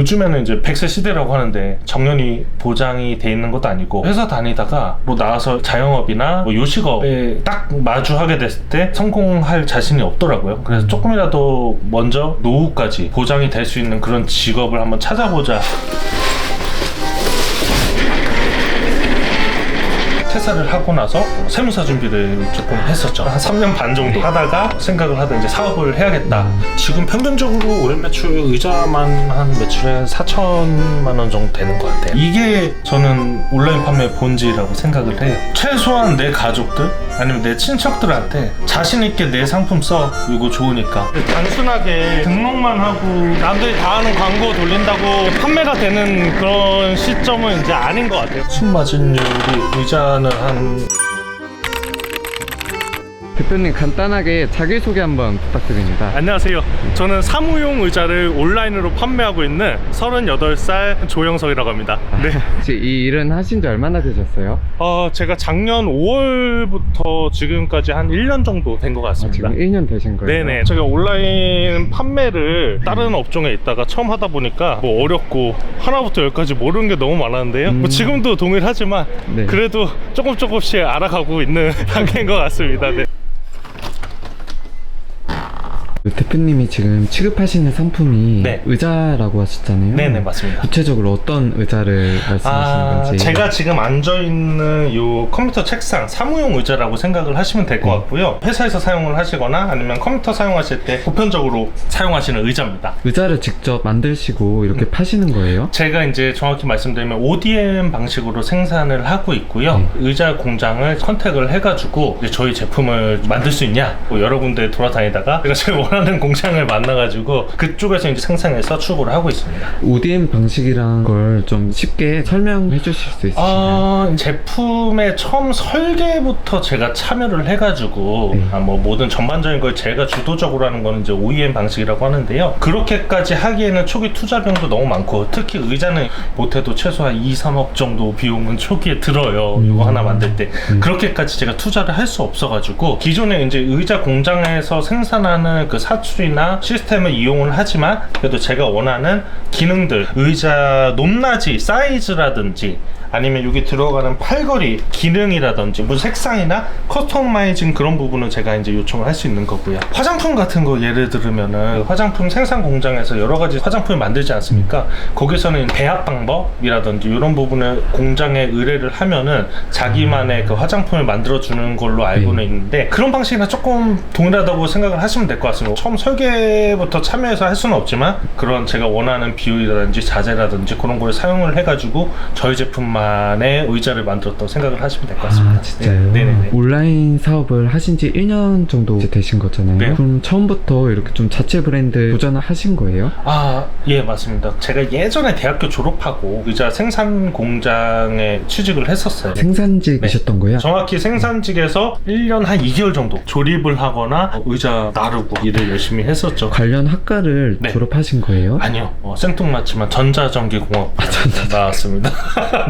요즘에는 이제 100세 시대라고 하는데 정년이 보장이 돼 있는 것도 아니고 회사 다니다가 뭐 나와서 자영업이나 뭐 요식업에 딱 마주하게 됐을 때 성공할 자신이 없더라고요. 그래서 조금이라도 먼저 노후까지 보장이 될 수 있는 그런 직업을 한번 찾아보자. 퇴사를 하고 나서 세무사 준비를 조금 했었죠. 한 3년 반 정도 하다가 생각을 하다 이제 사업을 해야겠다. 지금 평균적으로 월 매출 의자만 한 매출에 4천만 원 정도 되는 것 같아요. 이게 저는 온라인 판매 본질이라고 생각을 해요. 최소한 내 가족들 아니면 내 친척들한테 자신 있게 내 상품 써, 이거 좋으니까. 단순하게 등록만 하고 남들이 다 하는 광고 돌린다고 판매가 되는 그런 시점은 이제 아닌 것 같아요. 순마진율이 의자는 한 대표님 간단하게 자기소개 한번 부탁드립니다. 안녕하세요. 저는 사무용 의자를 온라인으로 판매하고 있는 38살 조영석이라고 합니다. 네. 혹시 이 일은 하신 지 얼마나 되셨어요? 제가 작년 5월부터 지금까지 한 1년 정도 된 것 같습니다. 지금 1년 되신 거예요? 네네. 제가 온라인 판매를 다른 업종에 있다가 처음 하다 보니까 뭐 어렵고 하나부터 열까지 모르는 게 너무 많았는데요. 뭐 지금도 동일하지만 네. 그래도 조금씩 알아가고 있는 단계인 것 같습니다. 네. 대표님이 지금 취급하시는 상품이 네. 의자라고 하셨잖아요. 네네, 맞습니다. 구체적으로 어떤 의자를 말씀하시는 건지. 제가 지금 앉아있는 요 컴퓨터 책상 사무용 의자라고 생각을 하시면 될 것 같고요. 회사에서 사용을 하시거나 아니면 컴퓨터 사용하실 때 보편적으로 사용하시는 의자입니다. 의자를 직접 만드시고 이렇게 파시는 거예요? 제가 이제 정확히 말씀드리면 ODM 방식으로 생산을 하고 있고요. 의자 공장을 컨택을 해가지고 이제 저희 제품을 만들 수 있냐, 뭐 여러 군데 돌아다니다가 제가 제일 원하는 공장을 만나가지고 그쪽에서 이제 생산해서 출고를 하고 있습니다. ODM 방식이란 걸 좀 쉽게 설명해 주실 수 있으신가요? 제품의 처음 설계부터 제가 참여를 해가지고 뭐 모든 전반적인 걸 제가 주도적으로 하는 거는 이제 OEM 방식이라고 하는데요. 그렇게까지 하기에는 초기 투자 비용도 너무 많고, 특히 의자는 못해도 최소한 2, 3억 정도 비용은 초기에 들어요. 이거 하나 만들 때. 그렇게까지 제가 투자를 할 수 없어가지고 기존에 이제 의자 공장에서 생산하는 그 사출이나 시스템을 이용을 하지만 그래도 제가 원하는 기능들, 의자 높낮이, 사이즈라든지 아니면 여기 들어가는 팔걸이 기능이라든지 뭐 색상이나 커스터마이징 그런 부분은 제가 이제 요청을 할 수 있는 거고요. 화장품 같은 거 예를 들면은 화장품 생산 공장에서 여러 가지 화장품을 만들지 않습니까? 거기서는 배합 방법이라든지 이런 부분을 공장에 의뢰를 하면은 자기만의 그 화장품을 만들어 주는 걸로 알고는 있는데, 그런 방식이랑 조금 동일하다고 생각을 하시면 될 것 같습니다. 처음 설계부터 참여해서 할 수는 없지만 그런 제가 원하는 비율이라든지 자재라든지 그런 걸 사용을 해가지고 저희 제품만의 의자를 만들었다고 생각을 하시면 될 것 같습니다. 아, 진짜요? 네네네. 온라인 사업을 하신 지 1년 정도 이제 되신 거잖아요. 네. 그럼 처음부터 이렇게 좀 자체 브랜드 도전을 하신 거예요? 예, 맞습니다. 제가 예전에 대학교 졸업하고 의자 생산 공장에 취직을 했었어요. 생산직이셨던 거예요? 정확히 생산직에서 1년 한 2개월 정도 조립을 하거나 의자 나르고 일을 열심히 했었죠. 관련 학과를 네. 졸업하신 거예요? 아니요. 생뚱맞지만 전자전기공업 나왔습니다.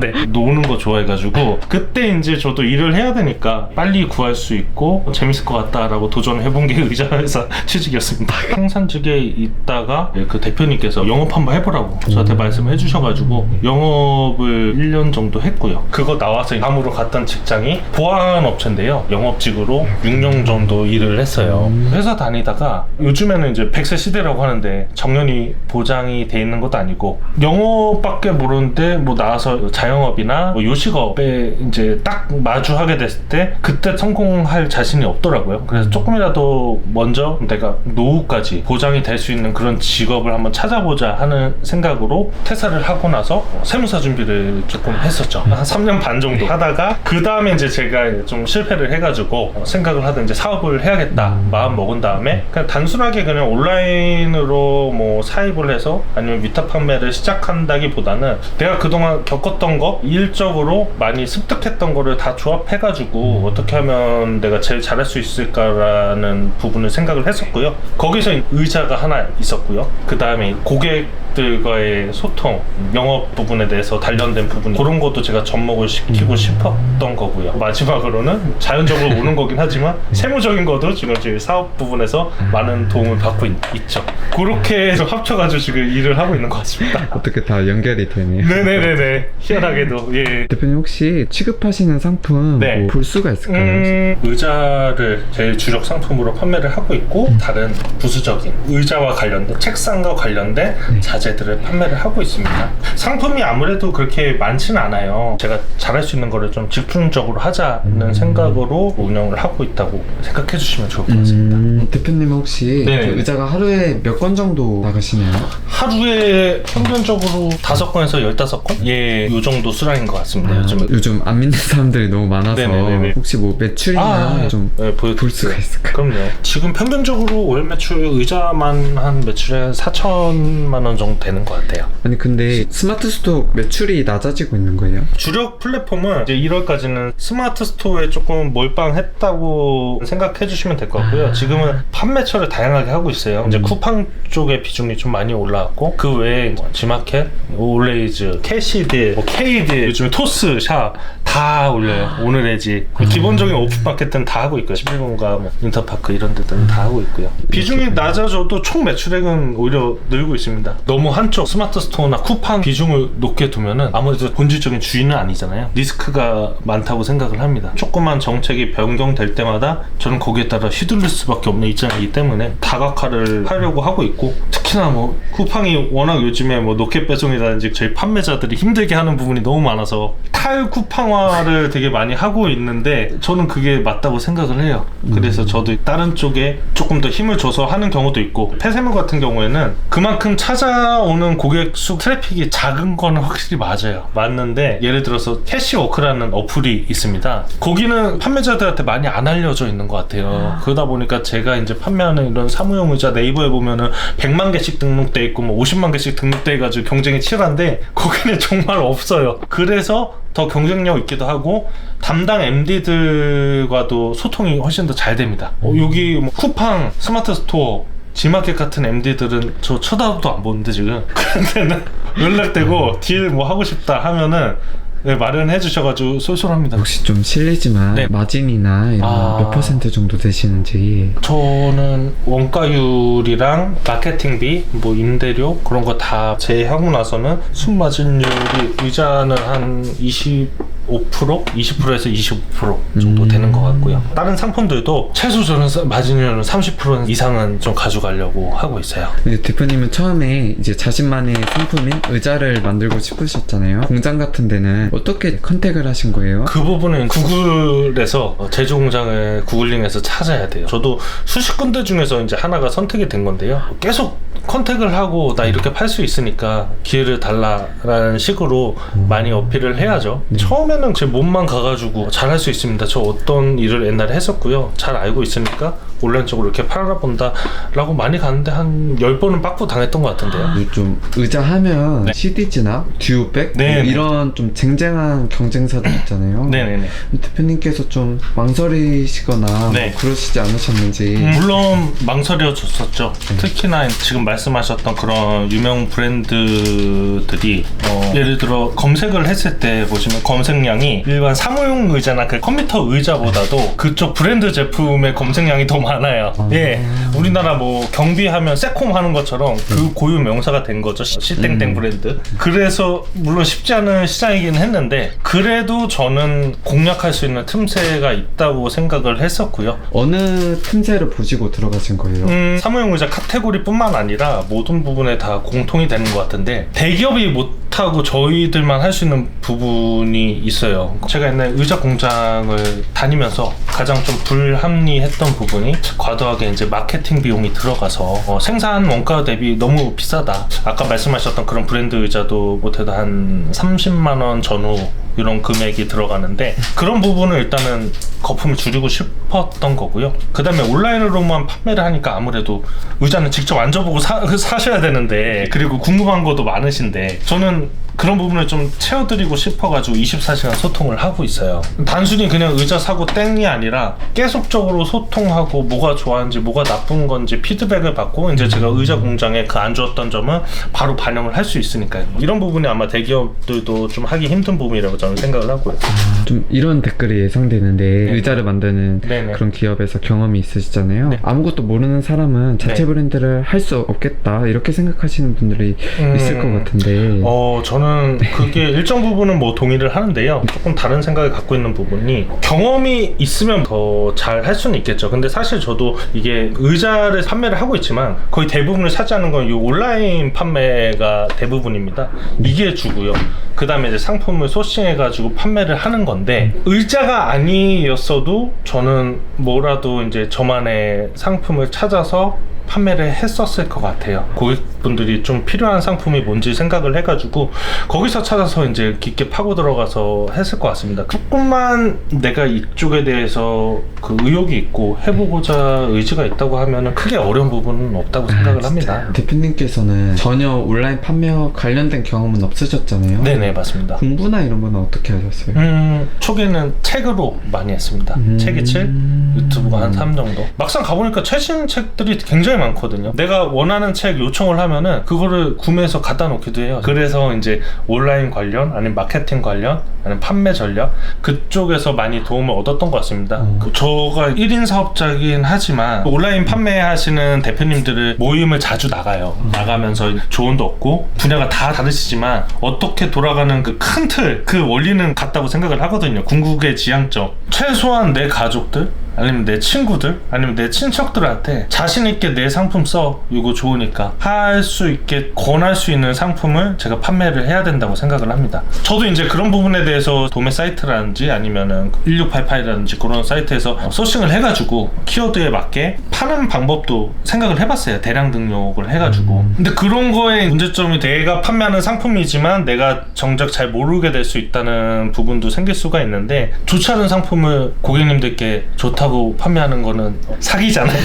네. 노는 거 좋아해가지고 그때 이제 저도 일을 해야 되니까 빨리 구할 수 있고 재밌을 것 같다라고 도전해본 게 의자 회사 취직이었습니다. 생산직에 있다가 그 대표님께서 영업 한번 해보라고 저한테 말씀을 해주셔가지고 영업을 1년 정도 했고요. 그거 나와서 다음으로 갔던 직장이 보안 업체인데요. 영업직으로 6년 정도 일을 했어요. 회사 다니다가 요즘에는 이제 100세 시대라고 하는데 정년이 보장이 돼 있는 것도 아니고 영업밖에 모르는데 뭐 나와서 자영업이나 뭐 요식업에 이제 딱 마주하게 됐을 때 그때 성공할 자신이 없더라고요. 그래서 조금이라도 먼저 내가 노후까지 보장이 될 수 있는 그런 직업을 한번 찾아보자 하는 생각으로 퇴사를 하고 나서 세무사 준비를 조금 했었죠. 한 3년 반 정도 하다가 그 다음에 이제 제가 좀 실패를 해가지고 생각을 하던 이제 사업을 해야겠다 마음 먹은 다음에 그냥 단순하게 그냥 온라인으로 뭐 사입을 해서 아니면 위탁 판매를 시작한다기보다는 내가 그동안 겪었던 거 일적으로 많이 습득했던 거를 다 조합해가지고 어떻게 하면 내가 제일 잘할 수 있을까라는 부분을 생각을 했었고요. 거기서 의자가 하나 있었고요. 그 다음에 고객들과의 소통, 영업 부분에 대해서 단련된 부분, 그런 것도 제가 접목을 시키고 싶었던 거고요. 마지막으로는 자연적으로 오는 거긴 하지만 세무적인 것도 지금 저희 사업 부분에서 많은 많은 도움을 받고 있죠. 그렇게 해서 합쳐가지고 지금 일을 하고 있는 것 같습니다. 어떻게 다 연결이 되네요. 네네네네. 희한하게도 예. 대표님 혹시 취급하시는 상품 네. 뭐 볼 수가 있을까요? 의자를 제일 주력 상품으로 판매를 하고 있고 다른 부수적인 의자와 관련된 책상과 관련된 자재들을 판매를 하고 있습니다. 상품이 아무래도 그렇게 많지는 않아요. 제가 잘할 수 있는 거를 좀 집중적으로 하자는 생각으로 운영을 하고 있다고 생각해 주시면 좋을 것 같습니다. 대표님 혹시 네. 그 의자가 하루에 몇 건 정도 나가시나요? 하루에 평균적으로 5건에서 15건? 예, 요 정도 수량인 것 같습니다. 요즘 안 믿는 사람들이 너무 많아서 네네네네. 혹시 뭐 매출이나 좀 네, 볼 수가 있을까요? 그럼요. 지금 평균적으로 월 매출 의자만 한 매출에 4천만 원 정도 되는 것 같아요. 아니 근데 스마트 스토어 매출이 낮아지고 있는 거예요? 주력 플랫폼은 이제 1월까지는 스마트 스토어에 조금 몰빵했다고 생각해 주시면 될 것 같고요. 지금은 판매처를 다양하게 하고 있어요. 이제 쿠팡 쪽의 비중이 좀 많이 올라왔고 그 외에 G마켓, 올레이즈, 캐시드, 뭐 케이드, 요즘에 토스, 샵 다 올려요. 오늘의 집 기본적인 오픈마켓들은 다 하고 있고요. 11번가 뭐 인터파크 이런 데들은 다 하고 있고요. 비중이 낮아져도 총 매출액은 오히려 늘고 있습니다. 너무 한쪽 스마트 스토어나 쿠팡 비중을 높게 두면은 아무래도 본질적인 주인은 아니잖아요. 리스크가 많다고 생각을 합니다. 조그만 정책이 변경될 때마다 저는 거기에 따라 휘둘릴 수밖에 없는 입장이기 때문에 다각화를 하려고 하고 있고, 특히나 뭐 쿠팡이 워낙 요즘에 뭐 로켓 배송이라든지 저희 판매자들이 힘들게 하는 부분이 너무 많아서 탈쿠팡화를 되게 많이 하고 있는데 저는 그게 맞다고 생각을 해요. 그래서 저도 다른 쪽에 조금 더 힘을 줘서 하는 경우도 있고, 폐쇄물 같은 경우에는 그만큼 찾아오는 고객 수 트래픽이 작은 거는 확실히 맞아요. 맞는데 예를 들어서 캐시워크라는 어플이 있습니다. 거기는 판매자들한테 많이 안 알려져 있는 것 같아요. 그러다 보니까 제가 이제 판매하는 이런 사무용 의자 네이버에 보면은 100만 개씩 등록돼 있고 뭐 50만 개씩 등록돼 가지고 경쟁이 치열한데 거기는 정말 없어요. 그래서 더 경쟁력 있기도 하고 담당 MD들과도 소통이 훨씬 더 잘 됩니다. 여기 뭐 쿠팡, 스마트 스토어, G마켓 같은 MD들은 저 쳐다도 안 보는데 지금 그런데는 연락되고 딜 뭐 하고 싶다 하면은 네, 마련해 주셔가지고 쏠쏠합니다. 혹시 좀 실례지만 네. 마진이나 이런 몇 퍼센트 정도 되시는지. 저는 원가율이랑 마케팅비, 뭐 임대료 그런 거 다 제하고 나서는 순마진율이 의자는 한 20%에서 25% 정도 되는 것 같고요. 다른 상품들도 최소 저는 마진율은 30% 이상은 좀 가져가려고 하고 있어요. 근데 대표님은 처음에 이제 자신만의 상품인 의자를 만들고 싶으셨잖아요. 공장 같은 데는 어떻게 컨택을 하신 거예요? 그 부분은 구글에서 제조 공장을 구글링해서 찾아야 돼요. 저도 수십 군데 중에서 이제 하나가 선택이 된 건데요. 계속 컨택을 하고 나 이렇게 팔 수 있으니까 기회를 달라라는 식으로 많이 어필을 해야죠. 처음에는 제 몸만 가가지고 잘할 수 있습니다. 저 어떤 일을 옛날에 했었고요. 잘 알고 있으니까 온라인적으로 이렇게 팔아본다 라고 많이 갔는데 한 10번은 빠꾸 당했던 것 같은데요. 좀 의자 하면 네. CDG나 듀오백 뭐 네, 이런 좀 쟁쟁한 경쟁사들 있잖아요. 네네네. 대표님께서 좀 망설이시거나 네. 뭐 그러시지 않으셨는지. 물론 망설여졌었죠. 특히나 지금 말씀하셨던 그런 유명 브랜드들이 예를 들어 검색을 했을 때 보시면 검색량이 일반 사무용 의자나 그 컴퓨터 의자보다도 그쪽 브랜드 제품의 검색량이 더 많아요. 예, 우리나라 뭐 경비하면 세콤 하는 것처럼 그 고유 명사가 된 거죠. 시땡땡 브랜드. 그래서 물론 쉽지 않은 시장이긴 했는데 그래도 저는 공략할 수 있는 틈새가 있다고 생각을 했었고요. 어느 틈새를 보시고 들어가신 거예요? 사무용 의자 카테고리뿐만 아니라 모든 부분에 다 공통이 되는 것 같은데 대기업이 못하고 저희들만 할 수 있는 부분이 있어요. 제가 옛날에 의자 공장을 다니면서 가장 좀 불합리했던 부분이 과도하게 이제 마케팅 비용이 들어가서 생산 원가 대비 너무 비싸다. 아까 말씀하셨던 그런 브랜드 의자도 못해도 한 30만 원 전후 이런 금액이 들어가는데 그런 부분을 일단은 거품을 줄이고 싶었던 거고요. 그 다음에 온라인으로만 판매를 하니까 아무래도 의자는 직접 앉아보고 사셔야 되는데, 그리고 궁금한 것도 많으신데 저는 그런 부분을 좀 채워드리고 싶어가지고 24시간 소통을 하고 있어요. 단순히 그냥 의자 사고 땡이 아니라 계속적으로 소통하고 뭐가 좋아하는지 뭐가 나쁜 건지 피드백을 받고 이제 제가 의자 공장에 그 안 좋았던 점은 바로 반영을 할 수 있으니까요. 이런 부분이 아마 대기업들도 좀 하기 힘든 부분이라고 저는 생각을 하고요. 좀 이런 댓글이 예상되는데 의자를 만드는 네네. 그런 기업에서 경험이 있으시잖아요. 네. 아무것도 모르는 사람은 자체 네. 브랜드를 할 수 없겠다 이렇게 생각하시는 분들이 있을 것 같은데 저는 그게 일정 부분은 뭐 동의를 하는데요. 조금 다른 생각을 갖고 있는 부분이 경험이 있으면 더 잘 할 수는 있겠죠. 근데 사실 저도 이게 의자를 판매를 하고 있지만 거의 대부분을 차지하는 건 이 온라인 판매가 대부분입니다. 이게 주고요. 그 다음에 이제 상품을 소싱해가지고 판매를 하는 건데 의자가 아니었어도 저는 뭐라도 이제 저만의 상품을 찾아서 판매를 했었을 것 같아요. 고객분들이 좀 필요한 상품이 뭔지 생각을 해가지고 거기서 찾아서 이제 깊게 파고 들어가서 했을 것 같습니다. 조금만 내가 이쪽에 대해서 그 의욕이 있고 해보고자 의지가 있다고 하면은 크게 어려운 부분은 없다고 생각을 합니다. 대표님께서는 전혀 온라인 판매와 관련된 경험은 없으셨잖아요. 네네, 맞습니다. 공부나 이런 건 어떻게 하셨어요? 초기에는 책으로 많이 했습니다. 책이 7, 유튜브가 한 3 정도. 막상 가보니까 최신 책들이 굉장히 많거든요. 내가 원하는 책 요청을 하면은 그거를 구매해서 갖다 놓기도 해요. 그래서 이제 온라인 관련, 아니면 마케팅 관련, 아니면 판매 전략 그쪽에서 많이 도움을 얻었던 것 같습니다. 저가 1인 사업자이긴 하지만 온라인 판매하시는 대표님들을 모임을 자주 나가요. 나가면서 조언도 얻고 분야가 다 다르시지만 어떻게 돌아가는 그 큰 틀, 그 원리는 같다고 생각을 하거든요. 궁극의 지향점. 최소한 내 가족들 아니면 내 친구들 아니면 내 친척들한테 자신 있게 내 상품 써, 이거 좋으니까 할 수 있게 권할 수 있는 상품을 제가 판매를 해야 된다고 생각을 합니다. 저도 이제 그런 부분에 대해서 도매 사이트라든지 아니면은 1688이라든지 그런 사이트에서 소싱을 해가지고 키워드에 맞게 파는 방법도 생각을 해봤어요. 대량 등록을 해가지고. 근데 그런 거에 문제점이 내가 판매하는 상품이지만 내가 정작 잘 모르게 될 수 있다는 부분도 생길 수가 있는데, 좋지 않은 상품을 고객님들께 좋다고 판매하는 거는 사기잖아요.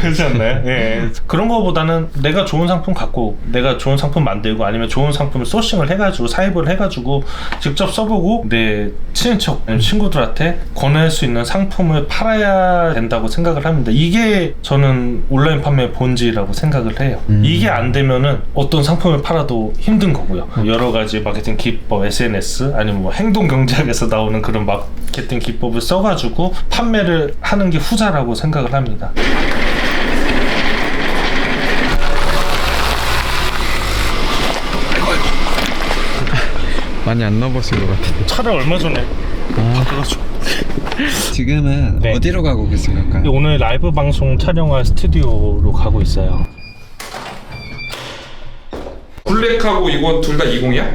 그렇지 않나요? 예. 그런 거보다는 내가 좋은 상품 갖고 내가 좋은 상품 만들고 아니면 좋은 상품을 소싱을 해가지고 사입을 해가지고 직접 써보고 내 친인척 아니면 친구들한테 권할 수 있는 상품을 팔아야 된다고 생각을 합니다. 이게 저는 온라인 판매의 본질이라고 생각을 해요. 이게 안 되면은 어떤 상품을 팔아도 힘든 거고요. 여러 가지 마케팅 기법, SNS 아니면 뭐 행동경제학에서 나오는 그런 마케팅 기법을 써가지고 판매를 하는 게 후자라고 생각을 합니다. 많이 안 넣어보신 것 같은데. 차를 얼마 전에 바꿔가지고. 지금은 네. 어디로 가고 계신 걸까요? 오늘 라이브 방송 촬영할 스튜디오로 가고 있어요. 블랙하고 이거 둘 다 20이야?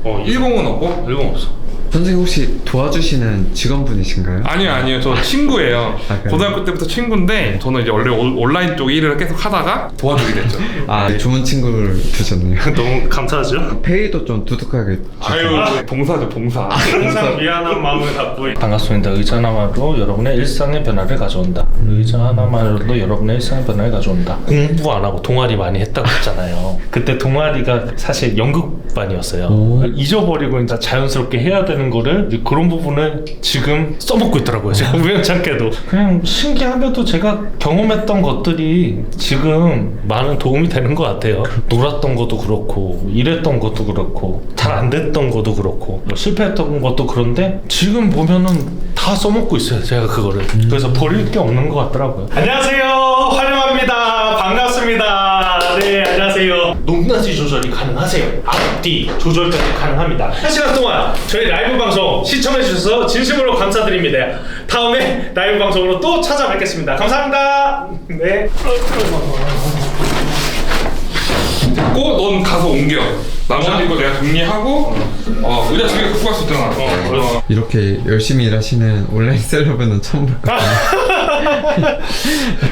10은 없고? 10 없어. 선생님 혹시 도와주시는 직원분이신가요? 아니요 저 친구예요. 그래요? 고등학교 때부터 친구인데 저는 이제 원래 온라인 쪽 일을 계속 하다가 도와주게 됐죠. 아, 좋은 친구를 두셨네요. 너무 감사하죠? 페이도 좀 두둑하게 아유 봉사죠 봉사. 항상 미안한 마음을 갖고 반갑습니다. 의자 하나만으로 여러분의 일상의 변화를 가져온다. 의자 하나만으로도 여러분의 일상의 변화를 가져온다. 공부 안 하고 동아리 많이 했다고 했잖아요. 그때 동아리가 사실 연극반이었어요. 오. 잊어버리고 이제 자연스럽게 해야 되는 거를 이제 그런 부분을 지금 써먹고 있더라고요. 제가 우연찮게도 그냥 신기하게도 제가 경험했던 것들이 지금 많은 도움이 되는 것 같아요. 놀았던 것도 그렇고 일했던 것도 그렇고 잘 안 됐던 것도 그렇고 뭐 실패했던 것도 그런데 지금 보면은 다 써먹고 있어요. 제가 그거를 그래서 버릴 게 없는 것 같더라고요. 안녕하세요. 환영합니다. 반갑습니다. 네, 안녕하세요. 높낮이 조절이 가능하세요. 앞뒤 조절까지 가능합니다. 1시간 동안 저희 라이브 방송 시청해주셔서 진심으로 감사드립니다. 다음에 라이브 방송으로 또 찾아뵙겠습니다. 감사합니다. 네. 됐고 넌 가서 옮겨. 나머지 거 내가 정리하고 의자 두 개 갖고 갈 수 있잖아. 이렇게 열심히 일하시는 온라인 셀럽은 처음 볼 것 같아요.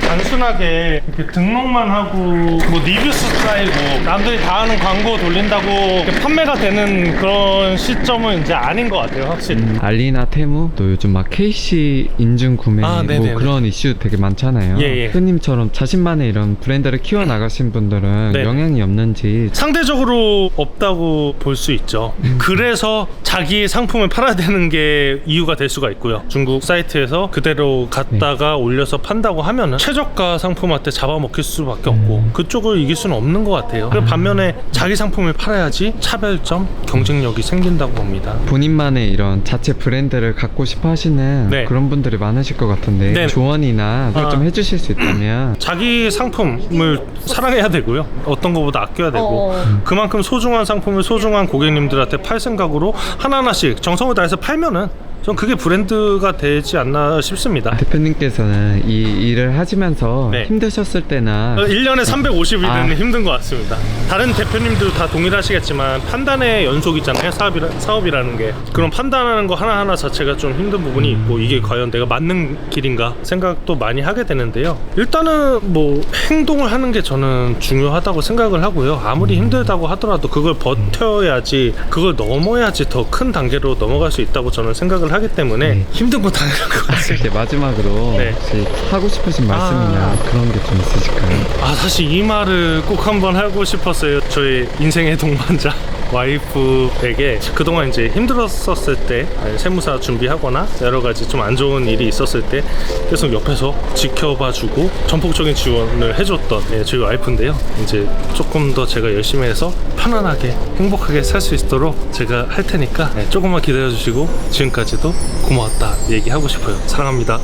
단순하게 이렇게 등록만 하고 뭐 리뷰스 쌓이고 남들이 다 하는 광고 돌린다고 이렇게 판매가 되는 그런 시점은 이제 아닌 것 같아요, 확실히. 알리나 테무 또 요즘 막 KC 인증 구매 아, 뭐 네네네. 그런 이슈 되게 많잖아요. 예, 예. 흔님처럼 자신만의 이런 브랜드를 키워 나가신 분들은 네. 영향이 없는지 상대적으로 없다고 볼 수 있죠. 그래서 자기 상품을 팔아야 되는 게 이유가 될 수가 있고요. 중국 사이트에서 그대로 갖다가 올려서 판다고 하면은 최저가 상품한테 잡아먹힐 수밖에 없고 그쪽을 이길 수는 없는 것 같아요. 그 반면에 자기 상품을 팔아야지 차별점, 경쟁력이 생긴다고 봅니다. 본인만의 이런 자체 브랜드를 갖고 싶어 하시는 네. 그런 분들이 많으실 것 같은데 네. 조언이나 그걸 좀 해주실 수 있다면 자기 상품을 사랑해야 되고요. 어떤 것보다 아껴야 되고 그만큼 소중한 상품을 소중한 고객님들한테 팔 생각으로 하나하나씩 정성을 다해서 팔면은 전 그게 브랜드가 되지 않나 싶습니다. 대표님께서는 이 일을 하시면서 네. 힘드셨을 때나 1년에 350일은 아. 힘든 것 같습니다. 다른 대표님들도 다 동일하시겠지만 판단의 연속이잖아요. 사업이라는 게. 그런 판단하는 거 하나하나 자체가 좀 힘든 부분이 있고 이게 과연 내가 맞는 길인가 생각도 많이 하게 되는데요. 일단은 뭐 행동을 하는 게 저는 중요하다고 생각을 하고요. 아무리 힘들다고 하더라도 그걸 버텨야지, 그걸 넘어야지 더 큰 단계로 넘어갈 수 있다고 저는 생각을 하기 때문에 힘든 건 당연한 것 같아요. 이제 마지막으로 네. 혹시 하고 싶으신 말씀이나 그런 게 좀 있으실까요? 사실 이 말을 꼭 한번 하고 싶었어요. 저희 인생의 동반자 와이프에게 그동안 이제 힘들었었을 때 세무사 준비하거나 여러 가지 좀 안 좋은 일이 있었을 때 계속 옆에서 지켜봐주고 전폭적인 지원을 해줬던 저희 와이프인데요. 이제 조금 더 제가 열심히 해서 편안하게 행복하게 살 수 있도록 제가 할 테니까 조금만 기다려주시고 지금까지도 고마웠다 얘기하고 싶어요. 사랑합니다.